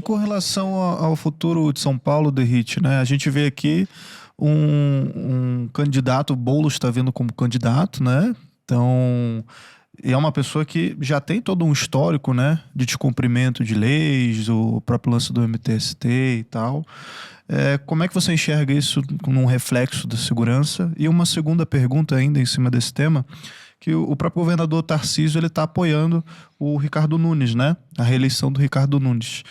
com relação ao futuro de São Paulo, Derrite, né? A gente vê aqui um candidato, o Boulos está vindo como candidato, né? Então, é uma pessoa que já tem todo um histórico, né? De descumprimento de leis, o próprio lance do MTST e tal. Como é que você enxerga isso como um reflexo da segurança? E uma segunda pergunta ainda em cima desse tema, que o próprio governador Tarcísio ele está apoiando o Ricardo Nunes, né? A reeleição do Ricardo Nunes.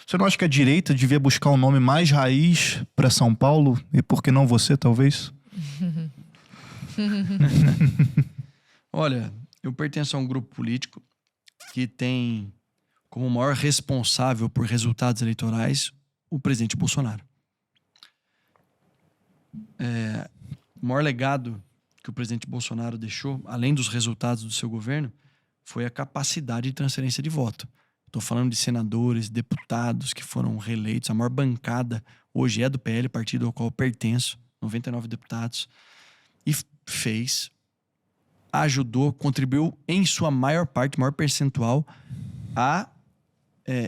Você não acha que a direita devia buscar um nome mais raiz para São Paulo? E por que não você, talvez? Olha, eu pertenço a um grupo político que tem como maior responsável por resultados eleitorais o presidente Bolsonaro. O maior legado que o presidente Bolsonaro deixou, além dos resultados do seu governo, foi a capacidade de transferência de voto. Estou falando de senadores, deputados que foram reeleitos. A maior bancada hoje é do PL, partido ao qual eu pertenço, 99 deputados. E ajudou, contribuiu em sua maior parte, maior percentual, a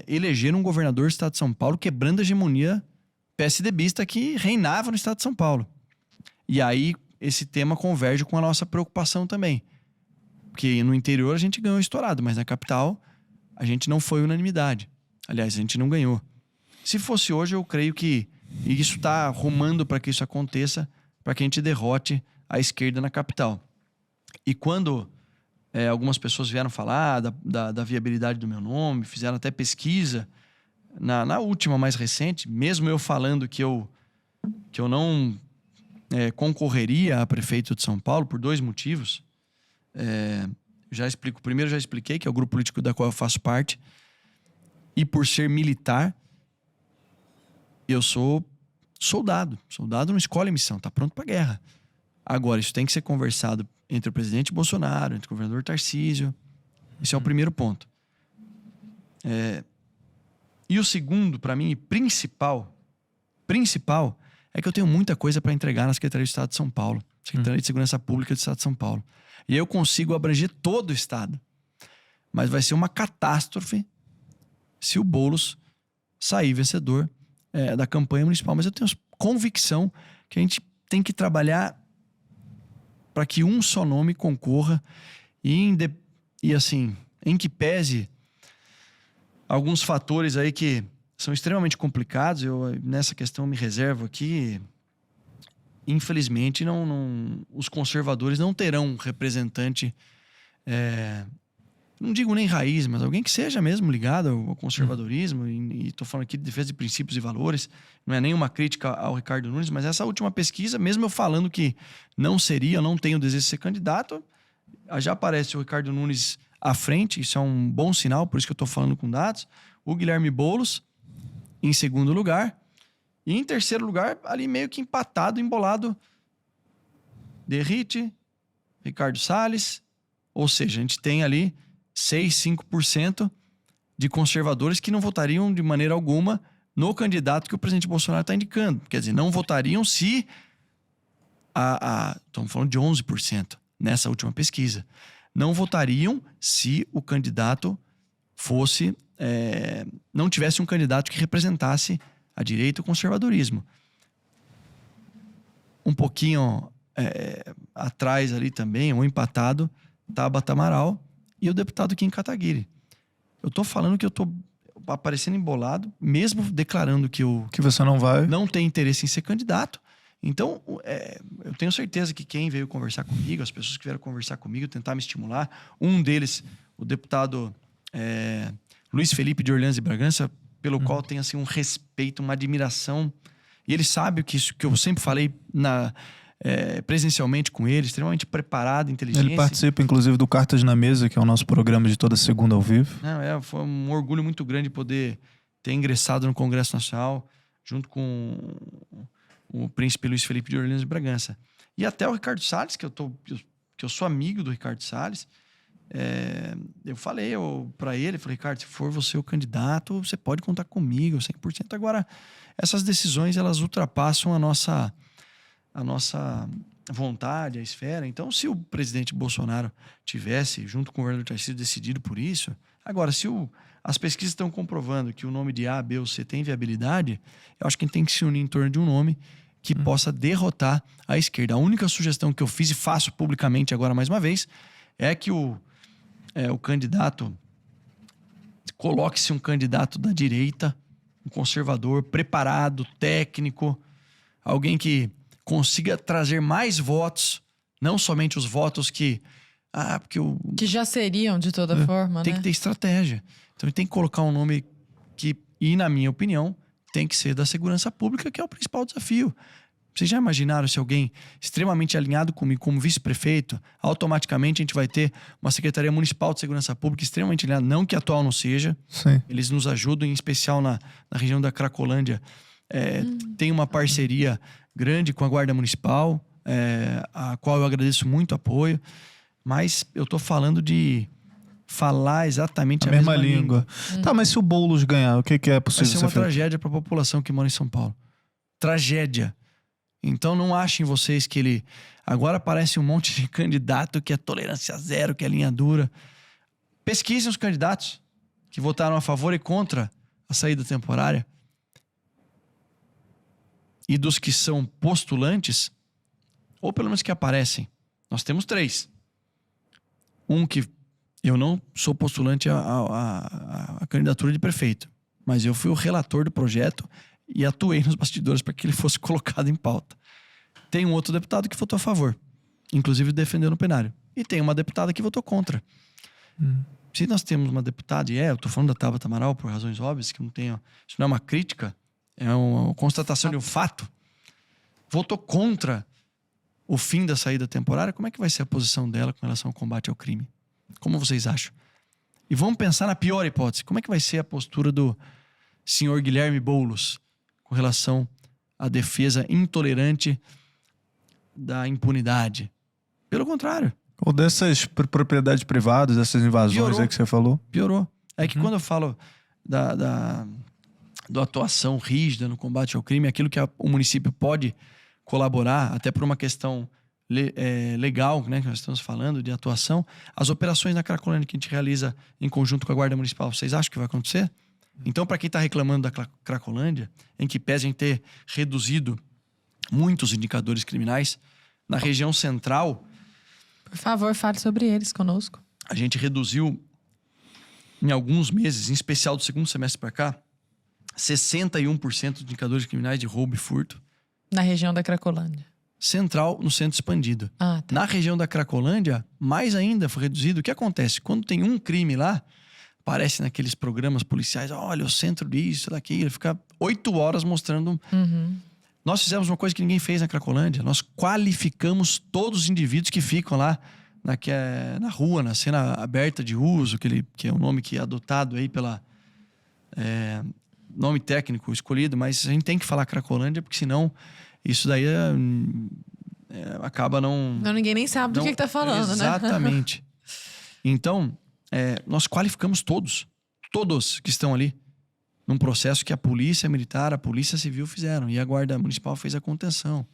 eleger um governador do estado de São Paulo, quebrando a hegemonia PSDBista que reinava no estado de São Paulo. E aí esse tema converge com a nossa preocupação também. Porque no interior a gente ganhou estourado, mas na capital a gente não foi unanimidade. Aliás, a gente não ganhou. Se fosse hoje, eu creio que isso está rumando para que isso aconteça, para que a gente derrote a esquerda na capital. E quando algumas pessoas vieram falar da viabilidade do meu nome, fizeram até pesquisa, na última mais recente, mesmo eu falando que eu não concorreria a prefeito de São Paulo por 2 motivos. Primeiro já expliquei, que é o grupo político da qual eu faço parte. E por ser militar, eu sou soldado. Soldado não escolhe missão, tá pronto pra guerra. Agora, isso tem que ser conversado entre o presidente Bolsonaro, entre o governador Tarcísio. Esse é o primeiro ponto. E o segundo, para mim, principal, é que eu tenho muita coisa para entregar na Secretaria de Estado de São Paulo. Secretaria de Segurança Pública do Estado de São Paulo. E eu consigo abranger todo o Estado. Mas vai ser uma catástrofe se o Boulos sair vencedor da campanha municipal. Mas eu tenho convicção que a gente tem que trabalhar para que um só nome concorra e assim, em que pese alguns fatores aí que são extremamente complicados. Eu, nessa questão, me reservo aqui. Infelizmente, os conservadores não terão um representante, não digo nem raiz, mas alguém que seja mesmo ligado ao conservadorismo. E estou falando aqui de defesa de princípios e valores. Não é nenhuma crítica ao Ricardo Nunes, mas essa última pesquisa, mesmo eu falando que não tenho desejo de ser candidato, já aparece o Ricardo Nunes à frente. Isso é um bom sinal, por isso que eu estou falando com dados. O Guilherme Boulos em segundo lugar. E em terceiro lugar, ali meio que empatado, embolado, Derrite, Ricardo Salles. Ou seja, a gente tem ali 5% de conservadores que não votariam de maneira alguma no candidato que o presidente Bolsonaro está indicando. Quer dizer, não votariam se... Estamos falando de 11% nessa última pesquisa. Não votariam se o candidato fosse... não tivesse um candidato que representasse a direita e o conservadorismo. Um pouquinho atrás ali também, um empatado, Tabata Amaral e o deputado Kim Kataguiri. Eu tô falando que eu tô aparecendo embolado, mesmo declarando que você não vai, não tem interesse em ser candidato. Então, eu tenho certeza que quem veio conversar comigo, as pessoas que vieram conversar comigo, tentar me estimular, um deles, o deputado Luiz Felipe de Orleans e Bragança, pelo qual eu tenho assim, um respeito, uma admiração. E ele sabe que eu sempre falei presencialmente com ele, extremamente preparado, inteligente. Ele participa, inclusive, do Cartas na Mesa, que é o nosso programa de toda segunda ao vivo. Foi um orgulho muito grande poder ter ingressado no Congresso Nacional, junto com o príncipe Luiz Felipe de Orleans e Bragança. E até o Ricardo Salles, que eu sou amigo do Ricardo Salles. Eu falei para ele, Ricardo, se for você o candidato, você pode contar comigo, 100%. Agora, essas decisões, elas ultrapassam a nossa vontade, a esfera. Então, se o presidente Bolsonaro tivesse, junto com o governador Tarcísio, decidido por isso... Agora, se as pesquisas estão comprovando que o nome de A, B ou C tem viabilidade, eu acho que a gente tem que se unir em torno de um nome que possa derrotar a esquerda. A única sugestão que eu fiz e faço publicamente agora mais uma vez é que o candidato coloque-se um candidato da direita, um conservador, preparado, técnico, alguém que consiga trazer mais votos, não somente os votos que que já seriam de toda forma, tem né? que ter estratégia. Então tem que colocar um nome e na minha opinião, tem que ser da segurança pública, que é o principal desafio. Vocês já imaginaram se alguém extremamente alinhado comigo como vice-prefeito, automaticamente a gente vai ter uma Secretaria Municipal de Segurança Pública extremamente alinhada, não que a atual não seja. Sim. Eles nos ajudam, em especial na região da Cracolândia. Tem uma parceria grande com a Guarda Municipal, a qual eu agradeço muito o apoio. Mas eu tô falando de falar exatamente a mesma língua. Tá, mas se o Boulos ganhar, o que é Vai possível ser ser uma feito? tragédia para a população que mora em São Paulo. Tragédia. Então não achem vocês que ele... Agora aparece um monte de candidato que é tolerância zero, que é linha dura. Pesquisem os candidatos que votaram a favor e contra a saída temporária. E dos que são postulantes, ou pelo menos que aparecem. Nós temos 3. Um que eu não sou postulante à candidatura de prefeito, mas eu fui o relator do projeto e atuei nos bastidores para que ele fosse colocado em pauta. Tem um outro deputado que votou a favor, inclusive defendeu no plenário. E tem uma deputada que votou contra. Se nós temos uma deputada, eu estou falando da Tabata Amaral por razões óbvias, que não tenho, isso não é uma crítica, é uma constatação de um fato, votou contra o fim da saída temporária, como é que vai ser a posição dela com relação ao combate ao crime? Como vocês acham? E vamos pensar na pior hipótese. Como é que vai ser a postura do senhor Guilherme Boulos com relação à defesa intolerante da impunidade? Pelo contrário. Ou dessas propriedades privadas, dessas invasões Piorou. aí que você falou? Piorou. É que quando eu falo da atuação rígida no combate ao crime, aquilo que o município pode colaborar, até por uma questão legal, né, que nós estamos falando, de atuação, as operações na Cracolândia que a gente realiza em conjunto com a Guarda Municipal, vocês acham que vai acontecer? Então, para quem está reclamando da Cracolândia, em que pese em ter reduzido muitos indicadores criminais, na região central, Por favor, fale sobre eles conosco. a gente reduziu em alguns meses, em especial do segundo semestre para cá, 61% dos indicadores criminais de roubo e furto. Na região da Cracolândia. Central, no centro expandido. Ah, tá. Na região da Cracolândia, mais ainda foi reduzido. O que acontece? Quando tem um crime lá, aparece naqueles programas policiais, olha, o centro disso, daquilo, fica 8 horas mostrando. Nós fizemos uma coisa que ninguém fez na Cracolândia. Nós qualificamos todos os indivíduos que ficam lá na rua, na cena aberta de uso, que é o nome que é adotado aí pela nome técnico escolhido, mas a gente tem que falar Cracolândia, porque senão isso daí acaba não... Não, ninguém nem sabe do que tá falando, né? Exatamente. Então, nós qualificamos todos que estão ali, num processo que a polícia militar, a polícia civil fizeram, e a Guarda Municipal fez a contenção.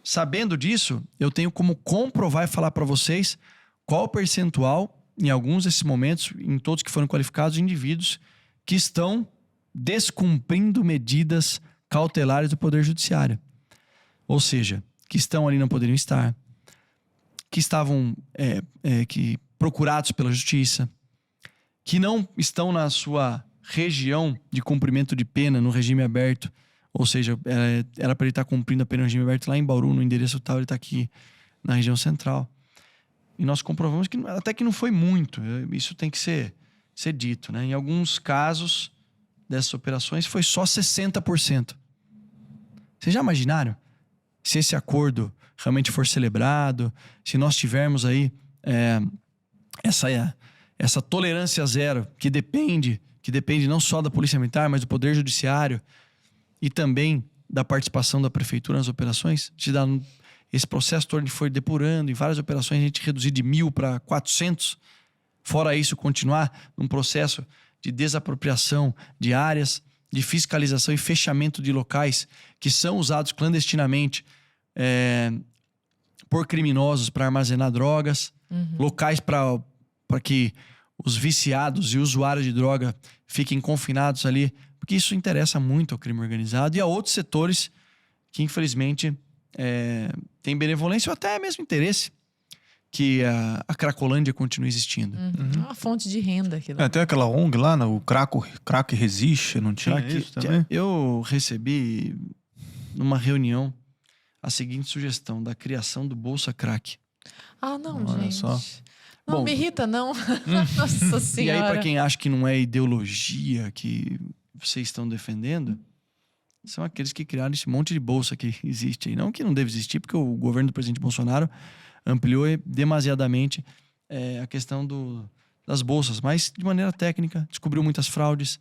Sabendo disso, eu tenho como comprovar e falar para vocês qual o percentual, em alguns desses momentos, em todos que foram qualificados, de indivíduos que estão descumprindo medidas cautelares do Poder Judiciário. Ou seja, que estão ali não poderiam estar, que estavam procurados pela Justiça, que não estão na sua região de cumprimento de pena no regime aberto, ou seja, era para ele estar cumprindo a pena no regime aberto lá em Bauru, no endereço tal, ele está aqui na região central. E nós comprovamos que até que não foi muito, isso tem que ser dito, né? Em alguns casos dessas operações foi só 60%. Vocês já imaginaram se esse acordo realmente for celebrado, se nós tivermos aí essa tolerância zero que depende não só da Polícia Militar, mas do Poder Judiciário e também da participação da Prefeitura nas operações, esse processo todo foi depurando, em várias operações a gente reduziu de 1.000 para 400, fora isso continuar num processo de desapropriação de áreas, de fiscalização e fechamento de locais que são usados clandestinamente por criminosos para armazenar drogas, locais para que os viciados e usuários de droga fiquem confinados ali, porque isso interessa muito ao crime organizado e a outros setores que, infelizmente, têm benevolência ou até mesmo interesse que a Cracolândia continue existindo. É uma fonte de renda aquilo. Até aquela ONG lá, né, o Crack Resiste, não tinha isso também? Eu recebi, numa reunião, a seguinte sugestão da criação do Bolsa Crack. Ah, não, Olha gente. só. Não Bom, me irrita, não. Nossa E Senhora. aí, para quem acha que não é ideologia que vocês estão defendendo, são aqueles que criaram esse monte de bolsa que existe aí. Não que não deve existir, porque o governo do presidente Bolsonaro ampliou demasiadamente a questão das bolsas, mas de maneira técnica, descobriu muitas fraudes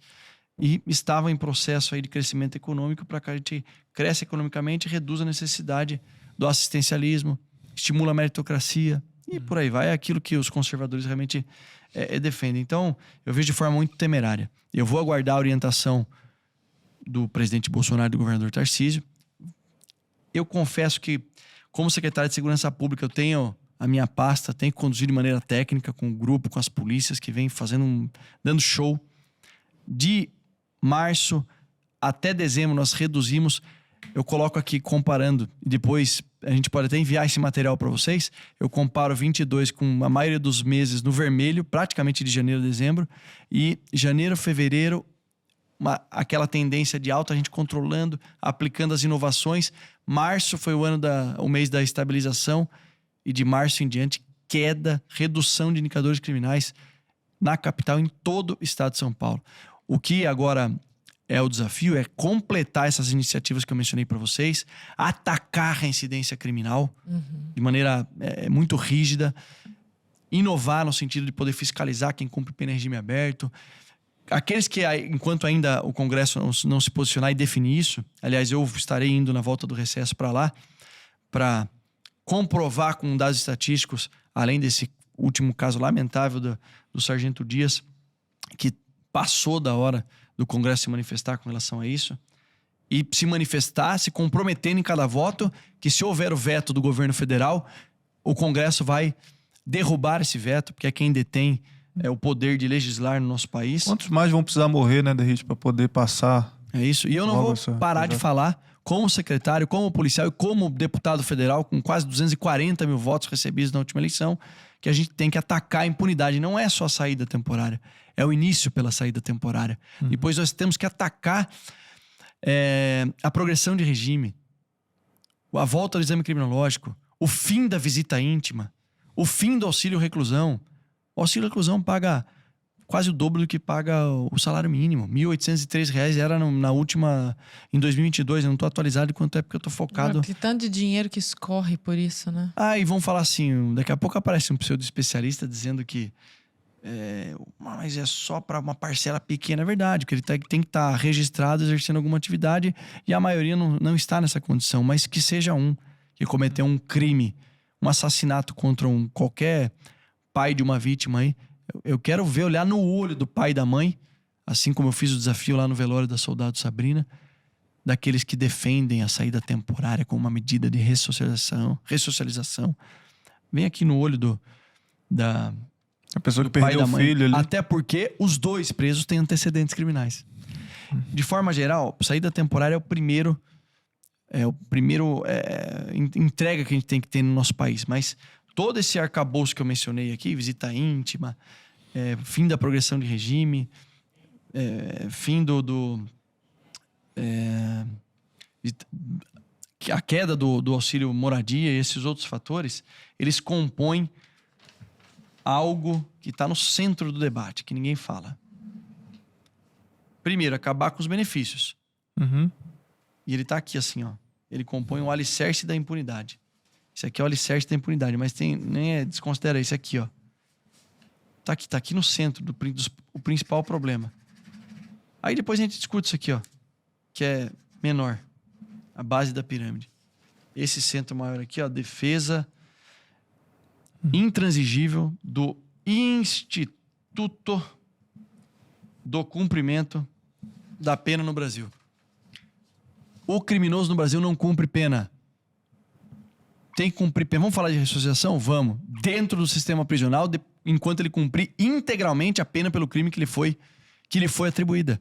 e estava em processo aí de crescimento econômico para que a gente cresça economicamente e reduza a necessidade do assistencialismo, estimula a meritocracia e por aí vai. É aquilo que os conservadores realmente defendem. Então, eu vejo de forma muito temerária. Eu vou aguardar a orientação do presidente Bolsonaro e do governador Tarcísio. Eu confesso que, como secretário de Segurança Pública, eu tenho a minha pasta, tenho que conduzir de maneira técnica com o grupo, com as polícias que vem dando show. De março até dezembro nós reduzimos, eu coloco aqui comparando, e depois a gente pode até enviar esse material para vocês, eu comparo 22 com a maioria dos meses no vermelho, praticamente de janeiro a dezembro, e janeiro, fevereiro, aquela tendência de alta, a gente controlando, aplicando as inovações. Março foi o mês da estabilização, e de março em diante, queda, redução de indicadores criminais na capital, em todo o estado de São Paulo. O que agora é o desafio é completar essas iniciativas que eu mencionei para vocês, atacar a incidência criminal de maneira muito rígida, inovar no sentido de poder fiscalizar quem cumpre pena em regime aberto. Aqueles que, enquanto ainda o Congresso não se posicionar e definir isso, aliás, eu estarei indo na volta do recesso para lá, para comprovar com dados estatísticos, além desse último caso lamentável do Sargento Dias, que passou da hora do Congresso se manifestar com relação a isso, e se manifestar, se comprometendo em cada voto, que se houver o veto do governo federal, o Congresso vai derrubar esse veto, porque é quem detém o poder de legislar no nosso país. Quantos mais vão precisar morrer, né, Derrite, para poder passar? É isso. E eu não vou parar de falar, como secretário, como policial e como deputado federal, com quase 240 mil votos recebidos na última eleição, que a gente tem que atacar a impunidade. Não é só a saída temporária, é o início pela saída temporária. Depois nós temos que atacar a progressão de regime, a volta do exame criminológico, o fim da visita íntima, o fim do auxílio reclusão. O auxílio reclusão paga quase o dobro do que paga o salário mínimo. R$ 1.803 era na última, em 2022. Eu não estou atualizado de quanto é, porque eu estou focado. Que tanto de dinheiro que escorre por isso, né? E vão falar assim, daqui a pouco aparece um pseudo-especialista dizendo que mas é só para uma parcela pequena. É verdade, porque ele tem que estar registrado, exercendo alguma atividade, e a maioria não está nessa condição. Mas que seja que cometeu um crime, um assassinato contra qualquer pai de uma vítima aí, eu quero olhar no olho do pai e da mãe, assim como eu fiz o desafio lá no velório da soldado Sabrina, daqueles que defendem a saída temporária como uma medida de ressocialização. Vem aqui no olho a pessoa que perdeu o filho ali. Até porque os dois presos têm antecedentes criminais. De forma geral, saída temporária é o primeiro entrega que a gente tem que ter no nosso país. Mas todo esse arcabouço que eu mencionei aqui, visita íntima, fim da progressão de regime, fim a queda do auxílio moradia e esses outros fatores, eles compõem algo que está no centro do debate, que ninguém fala. Primeiro, acabar com os benefícios. E ele está aqui assim, ó. Ele compõe o alicerce da impunidade. Isso aqui é o alicerce da impunidade, mas desconsidera isso aqui, ó. Tá aqui no centro o principal problema. Aí depois a gente discute isso aqui, ó, que é menor, a base da pirâmide. Esse centro maior aqui, ó, defesa intransigível do Instituto do Cumprimento da Pena no Brasil. O criminoso no Brasil não cumpre pena. Tem que cumprir pena. Vamos falar de ressocialização? Vamos. Dentro do sistema prisional, enquanto ele cumprir integralmente a pena pelo crime que lhe foi atribuída.